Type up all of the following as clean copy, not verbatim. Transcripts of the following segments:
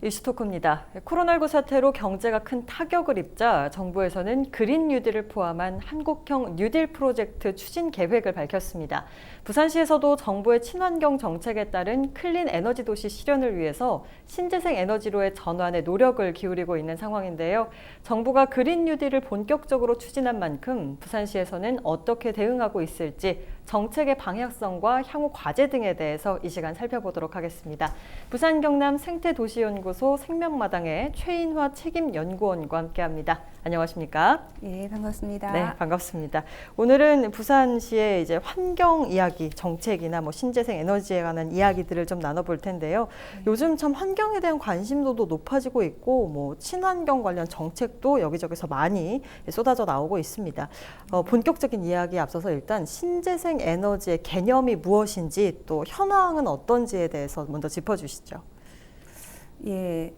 이슈토크입니다. 코로나19 사태로 경제가 큰 타격을 입자 정부에서는 그린 뉴딜을 포함한 한국형 뉴딜 프로젝트 추진 계획을 밝혔습니다. 부산시에서도 정부의 친환경 정책에 따른 클린 에너지 도시 실현을 위해서 신재생 에너지로의 전환에 노력을 기울이고 있는 상황인데요. 정부가 그린 뉴딜을 본격적으로 추진한 만큼 부산시에서는 어떻게 대응하고 있을지 정책의 방향성과 향후 과제 등에 대해서 이 시간 살펴보도록 하겠습니다. 부산 경남 생태도시연구소 생명마당의 최인화 책임연구원과 함께합니다. 안녕하십니까? 예, 반갑습니다. 네, 반갑습니다. 오늘은 부산시의 이제 환경 이야기, 정책이나 뭐 신재생 에너지에 관한 이야기들을 좀 나눠볼 텐데요. 요즘 참 환경에 대한 관심도도 높아지고 있고, 뭐 친환경 관련 정책도 여기저기서 많이 쏟아져 나오고 있습니다. 본격적인 이야기에 앞서서 일단 신재생 에너지의 개념이 무엇인지 또 현황은 어떤지에 대해서 먼저 짚어주시죠. 예,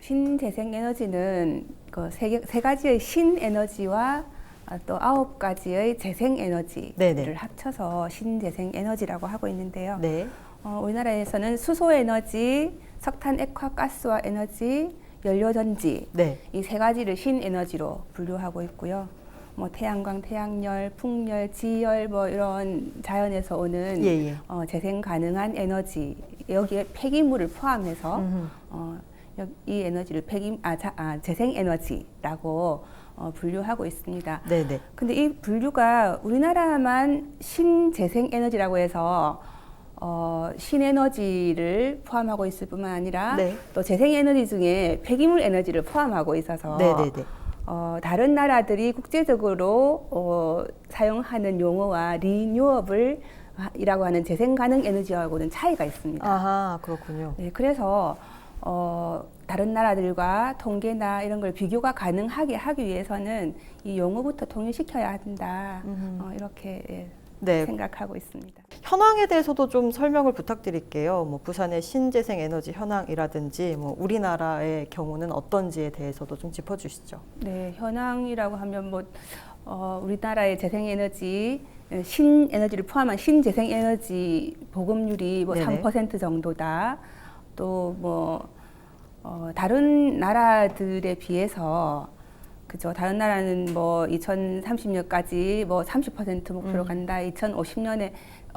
신재생 에너지는 그 세 가지의 신에너지와 또 9가지의 재생 에너지를 네네. 합쳐서 신재생 에너지라고 하고 있는데요. 네. 우리나라에서는 수소 에너지, 석탄 액화 가스화 에너지, 연료전지 네. 이 세 가지를 신에너지로 분류하고 있고요. 뭐 태양광, 태양열, 풍열, 지열 뭐 이런 자연에서 오는 예. 재생 가능한 에너지 여기에 폐기물을 포함해서 이 에너지를 재생 에너지라고 분류하고 있습니다. 네네. 근데 이 분류가 우리나라만 신재생 에너지라고 해서 신에너지를 포함하고 있을 뿐만 아니라 네. 또 재생 에너지 중에 폐기물 에너지를 포함하고 있어서 네네네. 다른 나라들이 국제적으로 사용하는 용어와 리뉴어블 이라고 하는 재생 가능 에너지하고는 차이가 있습니다. 아하, 그렇군요. 네, 그래서 다른 나라들과 통계나 이런 걸 비교가 가능하게 하기 위해서는 이 용어부터 통일시켜야 한다. 이렇게 네. 생각하고 있습니다. 현황에 대해서도 좀 설명을 부탁드릴게요. 뭐 부산의 신재생 에너지 현황이라든지 뭐 우리나라의 경우는 어떤지에 대해서도 좀 짚어주시죠. 네, 현황이라고 하면 뭐 우리나라의 재생에너지 신에너지를 포함한 신재생에너지 보급률이 뭐 3% 정도다. 또 뭐 다른 나라들에 비해서 그죠. 다른 나라는 뭐 2030년까지 뭐 30% 목표로 간다. 2050년에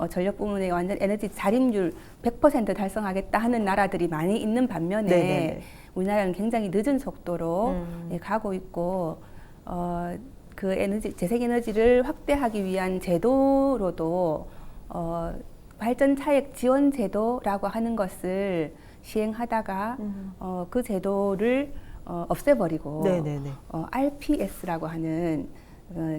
전력 부문에 완전 에너지 자립률 100% 달성하겠다 하는 나라들이 많이 있는 반면에 네네네. 우리나라는 굉장히 늦은 속도로 가고 있고 그 재생에너지를 확대하기 위한 제도로도 발전 차액 지원 제도라고 하는 것을 시행하다가 그 제도를 없애버리고 네네네. RPS라고 하는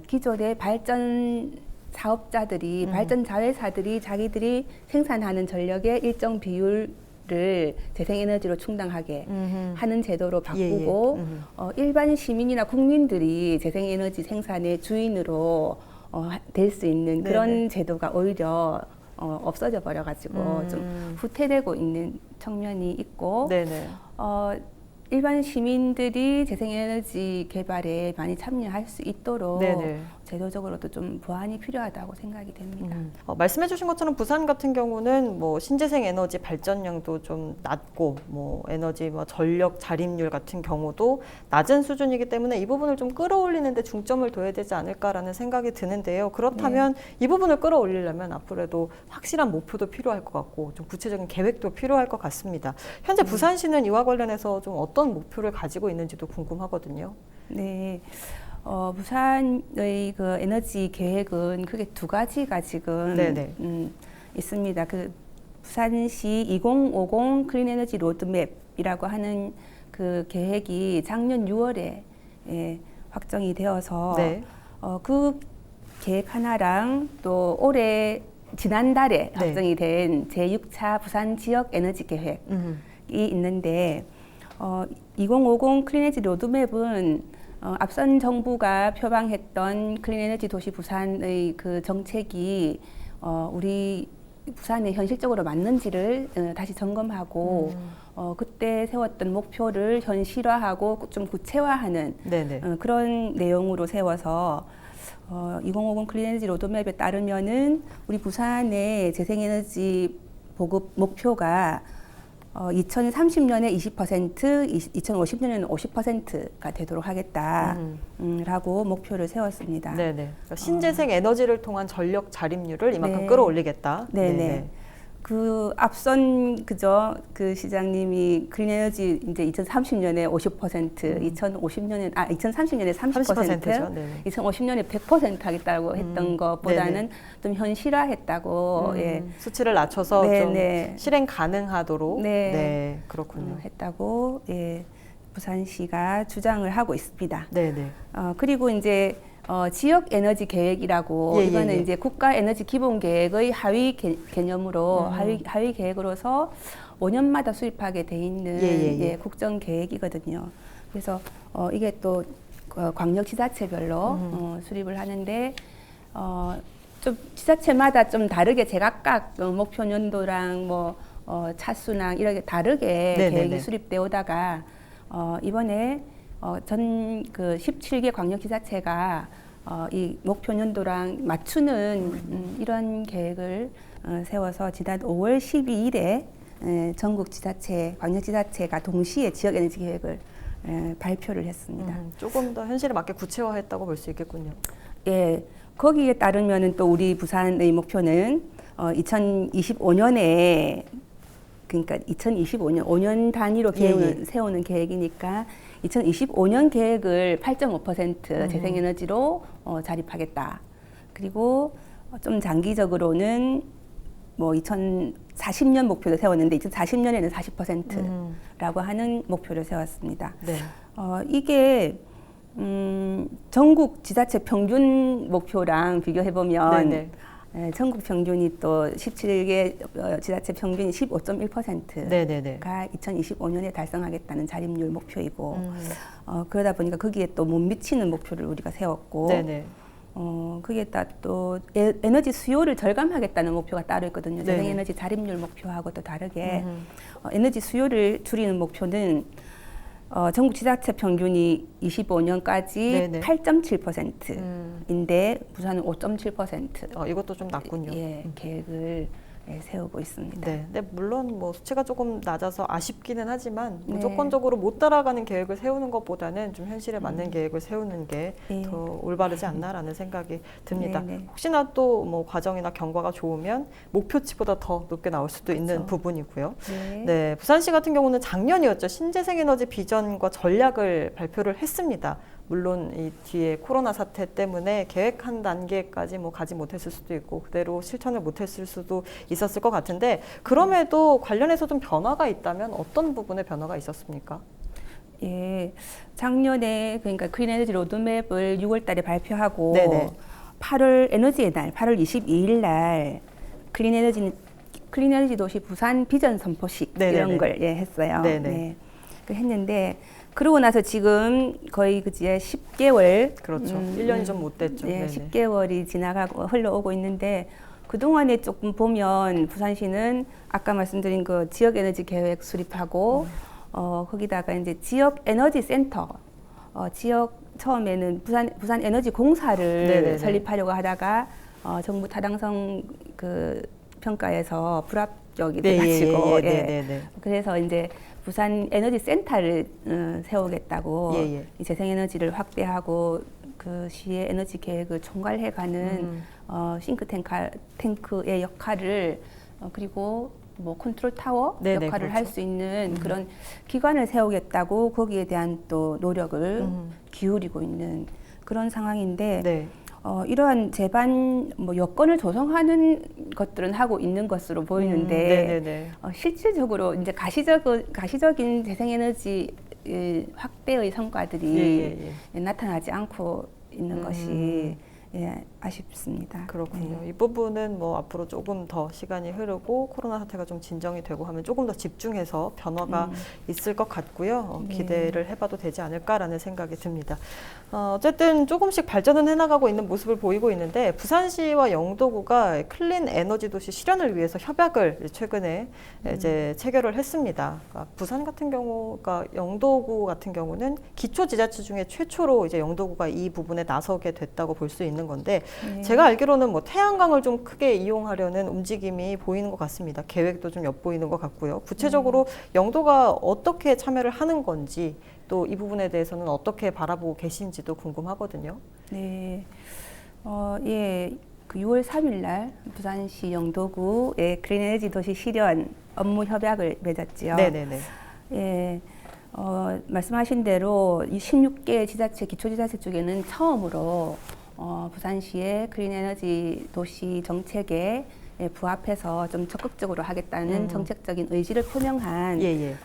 기존의 발전 사업자들이 발전 자회사들이 자기들이 생산하는 전력의 일정 비율을 재생에너지로 충당하게 하는 제도로 바꾸고 일반 시민이나 국민들이 재생에너지 생산의 주인으로 될 수 있는 그런 네네. 제도가 오히려 없어져 버려가지고 좀 후퇴되고 있는 측면이 있고 네네. 일반 시민들이 재생에너지 개발에 많이 참여할 수 있도록 네네. 제도적으로도 좀 보완이 필요하다고 생각이 됩니다. 말씀해주신 것처럼 부산 같은 경우는 뭐 신재생 에너지 발전량도 좀 낮고 뭐 에너지 뭐 전력 자립률 같은 경우도 낮은 수준이기 때문에 이 부분을 좀 끌어올리는데 중점을 둬야 되지 않을까라는 생각이 드는데요. 그렇다면 이 부분을 끌어올리려면 앞으로도 확실한 목표도 필요할 것 같고 좀 구체적인 계획도 필요할 것 같습니다. 현재 부산시는 이와 관련해서 좀 어떤 목표를 가지고 있는지도 궁금하거든요. 네. 부산의 그 에너지 계획은 크게 두 가지가 지금 있습니다. 그 부산시 2050 클린 에너지 로드맵이라고 하는 그 계획이 작년 6월에 확정이 되어서 그 계획 하나랑 또 올해 지난달에 확정이 된 제6차 부산 지역 에너지 계획이 있는데 2050 클린 에너지 로드맵은 앞선 정부가 표방했던 클린 에너지 도시 부산의 그 정책이 우리 부산에 현실적으로 맞는지를 다시 점검하고 그때 세웠던 목표를 현실화하고 좀 구체화하는 그런 내용으로 세워서 2050 클린 에너지 로드맵에 따르면은 우리 부산의 재생에너지 보급 목표가 2030년에 20%, 2050년에는 50%가 되도록 하겠다라고 목표를 세웠습니다. 네네. 그러니까 신재생 에너지를 통한 전력 자립률을 이만큼 네. 끌어올리겠다. 네네. 그 앞선 그 시장님이 그린 에너지 이제 2030년에 50%, 2030년에 30%, 죠. 네네. 2050년에 100% 하겠다고 했던 것보다는 네네. 좀 현실화했다고 예. 수치를 낮춰서 네네. 좀 실행 가능하도록 네. 그렇군요. 했다고 예. 부산시가 주장을 하고 있습니다. 네네. 그리고 이제 지역 에너지 계획이라고 이거는 이제 국가 에너지 기본 계획의 하위 개념으로 하위 계획으로서 5년마다 수립하게 돼 있는 예, 국정 계획이거든요. 그래서 이게 또 광역 지자체별로 수립을 하는데 좀 지자체마다 좀 다르게 제각각 목표 연도랑 뭐 차수랑 이렇게 다르게 계획이 수립되어 오다가 이번에 전 그 17개 광역지자체가 이 목표 연도랑 맞추는 이런 계획을 세워서 지난 5월 12일에 전국 지자체, 광역지자체가 동시에 지역에너지 계획을 발표를 했습니다. 조금 더 현실에 맞게 구체화했다고 볼 수 있겠군요. 예, 거기에 따르면은 또 우리 부산의 목표는 2025년에 그러니까 2025년 5년 단위로 계획을 세우는 계획이니까 2025년 계획을 8.5% 재생에너지로 자립하겠다. 그리고 좀 장기적으로는 뭐 2040년 목표를 세웠는데 2040년에는 40%라고 하는 목표를 세웠습니다. 네. 이게 전국 지자체 평균 목표랑 비교해 보면 전국 평균이 또 17개 지자체 평균이 15.1%가 2025년에 달성하겠다는 자립률 목표이고 그러다 보니까 거기에 또 못 미치는 목표를 우리가 세웠고 거기에다 또 에너지 수요를 절감하겠다는 목표가 따로 있거든요. 재생에너지 자립률 목표하고 또 다르게 에너지 수요를 줄이는 목표는 전국 지자체 평균이 25년까지 8.7%인데 부산은 5.7%. 이것도 좀 낮군요. 예, 계획을 세우고 있습니다. 네, 근데 물론 뭐 수치가 조금 낮아서 아쉽기는 하지만 무조건적으로 못 따라가는 계획을 세우는 것보다는 좀 현실에 맞는 계획을 세우는 게 더 올바르지 않나라는 생각이 듭니다. 혹시나 또 뭐 과정이나 경과가 좋으면 목표치보다 더 높게 나올 수도 있는 부분이고요. 네, 부산시 같은 경우는 작년이었죠. 신재생에너지 비전과 전략을 발표를 했습니다. 물론 이 뒤에 코로나 사태 때문에 계획한 단계까지 뭐 가지 못했을 수도 있고 그대로 실천을 못했을 수도 있었을 것 같은데 그럼에도 관련해서 좀 변화가 있다면 어떤 부분에 변화가 있었습니까? 예, 작년에 그러니까 그린 에너지 로드맵을 6월달에 발표하고 8월 에너지의 날, 8월 22일 날 클린 에너지 도시 부산 비전 선포식 이런 걸 했어요. 네. 했는데. 그러고 나서 지금 거의 그제 10개월. 그렇죠. 1년이 좀 못 됐죠. 네, 10개월이 지나가고 흘러오고 있는데 그동안에 조금 보면 부산시는 아까 말씀드린 그 지역 에너지 계획 수립하고 거기다가 이제 지역 에너지 센터 지역 처음에는 부산 에너지 공사를 설립하려고 하다가 정부 타당성 그 평가에서 불합격이 돼가지고 그래서 이제 부산 에너지 센터를 세우겠다고 이 재생에너지를 확대하고 그 시의 에너지 계획을 총괄해가는 싱크탱크의 역할을 그리고 뭐 컨트롤 타워 역할을 할 수 있는 그런 기관을 세우겠다고 거기에 대한 또 노력을 기울이고 있는 그런 상황인데 이러한 제반 뭐 여건을 조성하는 것들은 하고 있는 것으로 보이는데 실질적으로 이제 가시적인 재생에너지 확대의 성과들이 나타나지 않고 있는 것이 아쉽습니다. 그렇군요. 이 부분은 뭐 앞으로 조금 더 시간이 흐르고 코로나 사태가 좀 진정이 되고 하면 조금 더 집중해서 변화가 있을 것 같고요. 기대를 해봐도 되지 않을까라는 생각이 듭니다. 어쨌든 조금씩 발전은 해나가고 있는 모습을 보이고 있는데 부산시와 영도구가 클린 에너지 도시 실현을 위해서 협약을 최근에 이제 체결을 했습니다. 그러니까 부산 같은 경우가 영도구 같은 경우는 기초지자체 중에 최초로 이제 영도구가 이 부분에 나서게 됐다고 볼 수 있는 있는 건데 네. 제가 알기로는 뭐 태양광을 좀 크게 이용하려는 움직임이 보이는 것 같습니다. 계획도 좀 엿보이는 것 같고요. 구체적으로 영도가 어떻게 참여를 하는 건지 또 이 부분에 대해서는 어떻게 바라보고 계신지도 궁금하거든요. 네. 예. 그 6월 3일 날 부산시 영도구의 그린에너지 도시 실현 업무 협약을 맺었지요. 네네네. 예. 말씀하신 대로 이 16개 지자체, 기초지자체 중에는 처음으로 부산시의 그린에너지 도시 정책에 부합해서 좀 적극적으로 하겠다는 정책적인 의지를 표명한 예.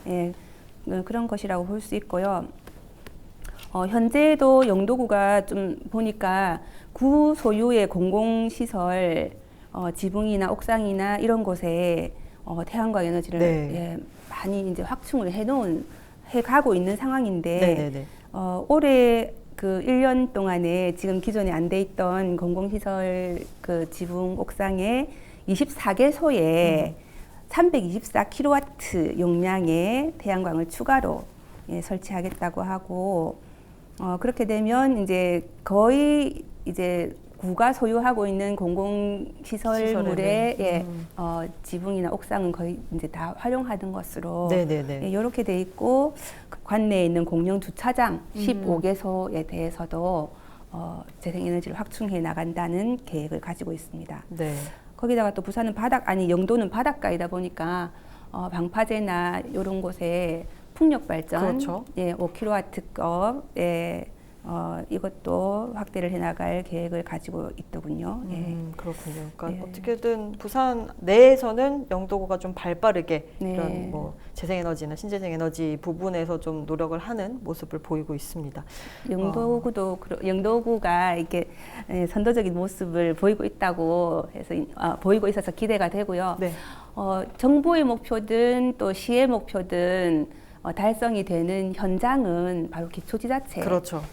그런 것이라고 볼 수 있고요. 현재도 영도구가 좀 보니까 구 소유의 공공시설, 지붕이나 옥상이나 이런 곳에 태양광 에너지를 네. 많이 이제 확충을 해가고 있는 상황인데, 네네네. 올해 그 1년 동안에 지금 기존에 안 돼 있던 공공시설 그 지붕 옥상에 24개소에 324kW 용량의 태양광을 추가로 설치하겠다고 하고, 그렇게 되면 이제 거의 이제 구가 소유하고 있는 공공시설물의 지붕이나 옥상은 거의 이제 다 활용하는 것으로 네네네. 이렇게 돼 있고, 그 관내에 있는 공영 주차장 15개소에 대해서도 재생에너지를 확충해 나간다는 계획을 가지고 있습니다. 네. 거기다가 또 부산은 영도는 바닷가이다 보니까 방파제나 이런 곳에 풍력 발전, 그렇죠. 5kW급, 이것도 확대를 해나갈 계획을 가지고 있더군요. 그렇군요. 그러니까 어떻게든 부산 내에서는 영도구가 좀 발빠르게 이런 뭐 재생에너지나 신재생에너지 부분에서 좀 노력을 하는 모습을 보이고 있습니다. 영도구가 이렇게 선도적인 모습을 보이고 있다고 해서 보이고 있어서 기대가 되고요. 네. 정부의 목표든 또 시의 목표든 달성이 되는 현장은 바로 기초지자체에서 그렇죠.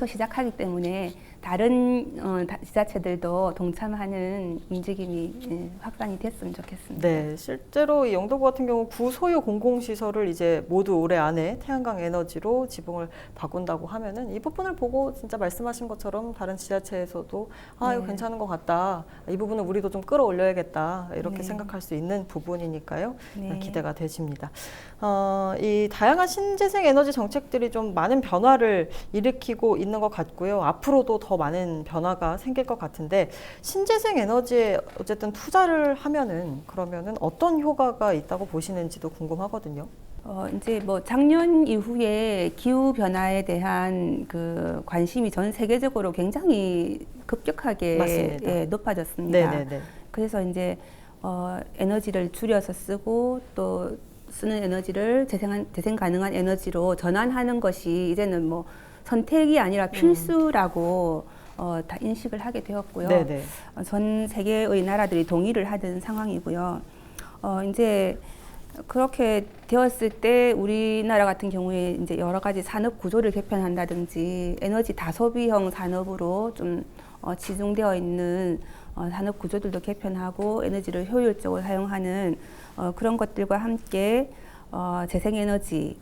시작하기 때문에 다른 지자체들도 동참하는 움직임이 확산이 됐으면 좋겠습니다. 네, 실제로 이 영도구 같은 경우 구소유 공공시설을 이제 모두 올해 안에 태양광 에너지로 지붕을 바꾼다고 하면은 이 부분을 보고 진짜 말씀하신 것처럼 다른 지자체에서도 이거 괜찮은 것 같다. 이 부분은 우리도 좀 끌어올려야겠다. 이렇게 생각할 수 있는 부분이니까요. 기대가 되십니다. 이 다양한 신재생 에너지 정책들이 좀 많은 변화를 일으키고 있는 것 같고요. 앞으로도 더 많은 변화가 생길 것 같은데 신재생 에너지에 어쨌든 투자를 하면은 그러면은 어떤 효과가 있다고 보시는지도 궁금하거든요. 이제 뭐 작년 이후에 기후 변화에 대한 그 관심이 전 세계적으로 굉장히 급격하게 높아졌습니다. 네네네. 그래서 이제 에너지를 줄여서 쓰고 또 쓰는 에너지를 재생 가능한 에너지로 전환하는 것이 이제는 뭐 선택이 아니라 필수라고 다 인식을 하게 되었고요. 네네. 전 세계의 나라들이 동의를 하던 상황이고요. 이제 그렇게 되었을 때 우리나라 같은 경우에 이제 여러 가지 산업 구조를 개편한다든지 에너지 다소비형 산업으로 좀 치중되어 있는 산업 구조들도 개편하고 에너지를 효율적으로 사용하는 그런 것들과 함께 재생에너지,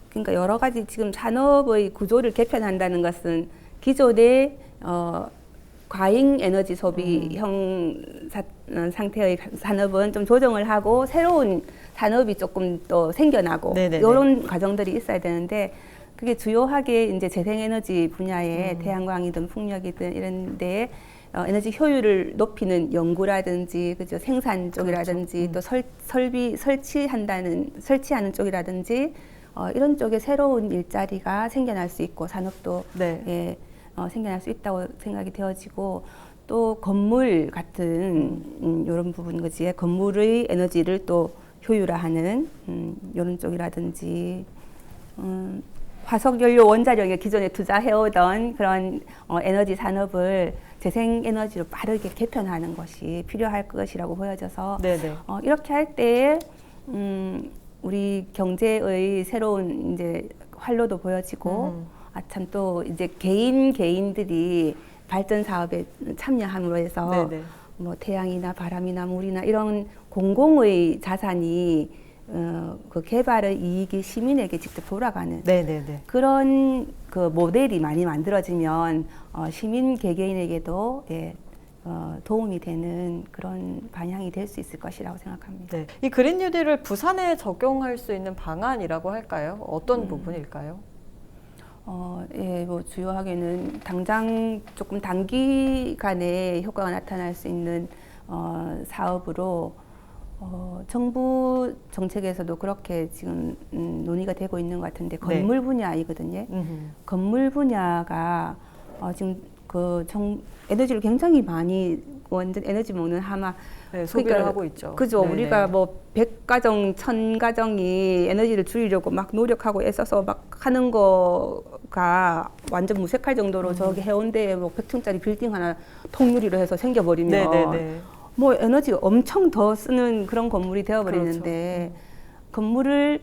그러니까 여러 가지 지금 산업의 구조를 개편한다는 것은 기존의 과잉 에너지 소비형 상태의 산업은 좀 조정을 하고 새로운 산업이 조금 또 생겨나고 이런 과정들이 있어야 되는데, 그게 주요하게 이제 재생에너지 분야에 태양광이든 풍력이든 이런 데에 에너지 효율을 높이는 연구라든지 그죠, 생산 쪽이라든지 또 설치하는 쪽이라든지 이런 쪽에 새로운 일자리가 생겨날 수 있고 산업도 생겨날 수 있다고 생각이 되어지고, 또 건물 같은 이런 부분 그지, 건물의 에너지를 또 효율화하는 이런 쪽이라든지 화석연료 원자력에 기존에 투자해오던 그런 에너지 산업을 재생에너지로 빠르게 개편하는 것이 필요할 것이라고 보여져서 이렇게 할 때에 우리 경제의 새로운 이제 활로도 보여지고 참 또 이제 개인들이 발전 사업에 참여함으로 해서 뭐 태양이나 바람이나 물이나 이런 공공의 자산이 그 개발의 이익이 시민에게 직접 돌아가는 네네네. 그런 그 모델이 많이 만들어지면 시민 개개인에게도 예, 도움이 되는 그런 방향이 될 수 있을 것이라고 생각합니다. 네. 이 그린 뉴딜을 부산에 적용할 수 있는 방안이라고 할까요? 어떤 부분일까요? 예, 뭐 주요하게는 당장 조금 단기간에 효과가 나타날 수 있는 사업으로 정부 정책에서도 그렇게 지금 논의가 되고 있는 것 같은데 건물 분야이거든요. 건물 분야가 지금 에너지를 굉장히 많이 완전 에너지 먹는 하마 네, 소비를 그러니까 하고 있죠. 그죠. 네네. 우리가 뭐 100가정, 1000가정이 에너지를 줄이려고 막 노력하고 애써서 막 하는 거가 완전 무색할 정도로 저기 해운대에 뭐 100층짜리 빌딩 하나 통유리로 해서 생겨버리면 네네네. 뭐 에너지 엄청 더 쓰는 그런 건물이 되어버리는데 그렇죠. 건물을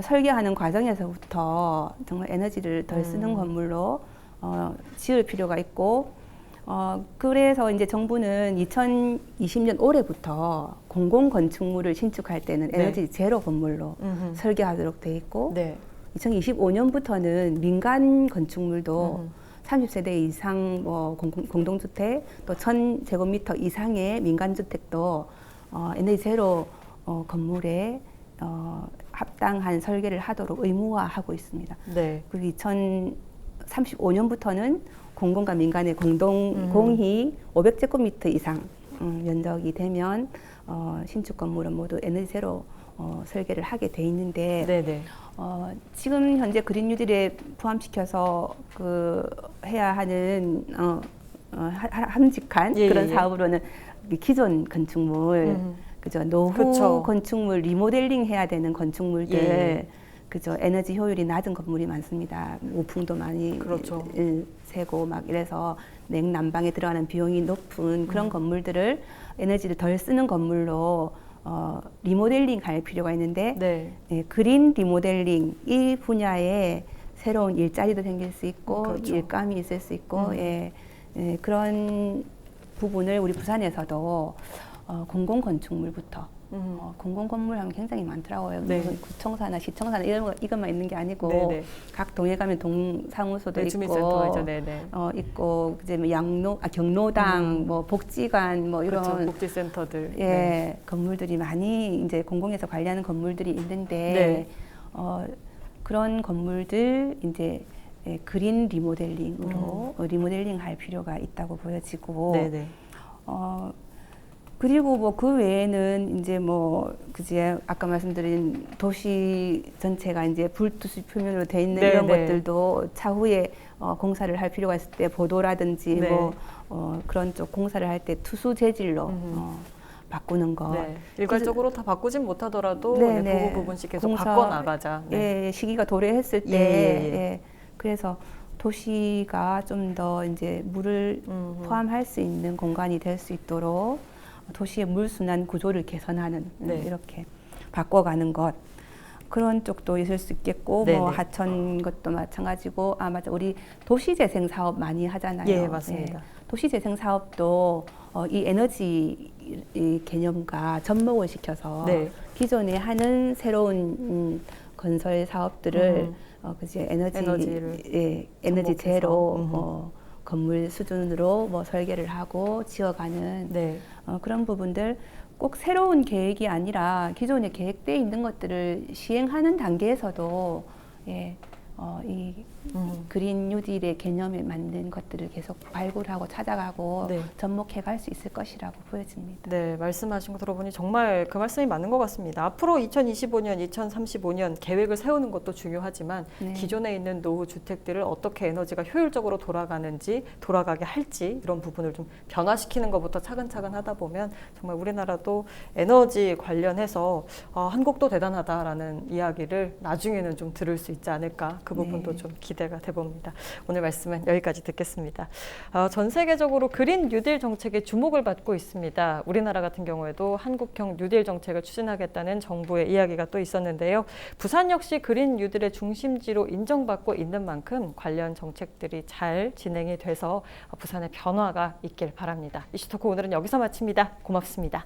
설계하는 과정에서부터 정말 에너지를 덜 쓰는 건물로 지을 필요가 있고 그래서 이제 정부는 2020년 올해부터 공공건축물을 신축할 때는 네. 에너지 제로 건물로 설계하도록 돼 있고 네. 2025년부터는 민간 건축물도 30세대 이상 뭐 공동주택 또 1000제곱미터 이상의 민간주택도 에너지 제로 건물에 합당한 설계를 하도록 의무화하고 있습니다. 네. 그리고 2035년부터는 공공과 민간의 공히 500제곱미터 이상 면적이 되면 신축 건물은 모두 에너지 제로 설계를 하게 돼 있는데 네네. 지금 현재 그린 뉴딜에 포함시켜서 해야 하는 함직한 예, 그런 예. 사업으로는 기존 건축물 그죠 노후 그쵸. 건축물 리모델링 해야 되는 건축물들 예. 그죠 에너지 효율이 낮은 건물이 많습니다. 우풍도 많이 그렇죠. 새고 막 이래서 냉난방에 들어가는 비용이 높은 그런 건물들을 에너지를 덜 쓰는 건물로 리모델링 할 필요가 있는데 네. 예, 그린 리모델링 이 분야에 새로운 일자리도 생길 수 있고 그렇죠. 일감이 있을 수 있고 그런 부분을 우리 부산에서도 공공건축물부터 공공건물 하면 굉장히 많더라고요. 네. 무슨 구청사나 시청사나 이것만 있는 게 아니고 네네. 각 동에 가면 동사무소도 네, 있고 주민센터죠. 네네. 있고 이제 뭐 경로당 뭐 복지관 뭐 이런 그렇죠. 복지센터들. 예, 네. 건물들이 많이 이제 공공에서 관리하는 건물들이 있는데 네. 그런 건물들 이제 그린 리모델링으로 리모델링 할 필요가 있다고 보여지고 네네. 그리고 뭐 그 외에는 이제 뭐 그제 아까 말씀드린 도시 전체가 이제 불투수 표면으로 돼 있는 이런 네네. 것들도 차후에 공사를 할 필요가 있을 때 보도라든지 네. 뭐 그런 쪽 공사를 할 때 투수 재질로 바꾸는 것. 네. 일괄적으로 다 바꾸진 못하더라도 네, 네, 네. 부분 부분씩 계속 공사, 바꿔 나가자. 네. 예, 시기가 도래했을 때, 예. 그래서 도시가 좀 더 이제 물을 포함할 수 있는 공간이 될 수 있도록 도시의 물순환 구조를 개선하는 네. 이렇게 바꿔가는 것. 그런 쪽도 있을 수 있겠고, 네네. 뭐 하천 것도 마찬가지고, 맞아, 우리 도시재생 사업 많이 하잖아요. 예, 맞습니다. 도시재생 사업도 이 에너지 이 개념과 접목을 시켜서 네. 기존에 하는 새로운 건설 사업들을 그제 에너지를 에너지 접목해서. 제로 건물 수준으로 뭐 설계를 하고 지어가는 네. 그런 부분들 꼭 새로운 계획이 아니라 기존에 계획되어 있는 것들을 시행하는 단계에서도 이 그린 뉴딜의 개념에 맞는 것들을 계속 발굴하고 찾아가고 네. 접목해 갈 수 있을 것이라고 보여집니다. 네, 말씀하신 거 들어보니 정말 그 말씀이 맞는 것 같습니다. 앞으로 2025년, 2035년 계획을 세우는 것도 중요하지만 네. 기존에 있는 노후 주택들을 어떻게 에너지가 효율적으로 돌아가는지, 돌아가게 할지 이런 부분을 좀 변화시키는 것부터 차근차근 하다 보면 정말 우리나라도 에너지 관련해서 한국도 대단하다라는 이야기를 나중에는 좀 들을 수 있지 않을까 그 부분도 네. 좀 기대가 돼 봅니다. 오늘 말씀은 여기까지 듣겠습니다. 전 세계적으로 그린 뉴딜 정책에 주목을 받고 있습니다. 우리나라 같은 경우에도 한국형 뉴딜 정책을 추진하겠다는 정부의 이야기가 또 있었는데요. 부산 역시 그린 뉴딜의 중심지로 인정받고 있는 만큼 관련 정책들이 잘 진행이 돼서 부산의 변화가 있길 바랍니다. 이슈토크 오늘은 여기서 마칩니다. 고맙습니다.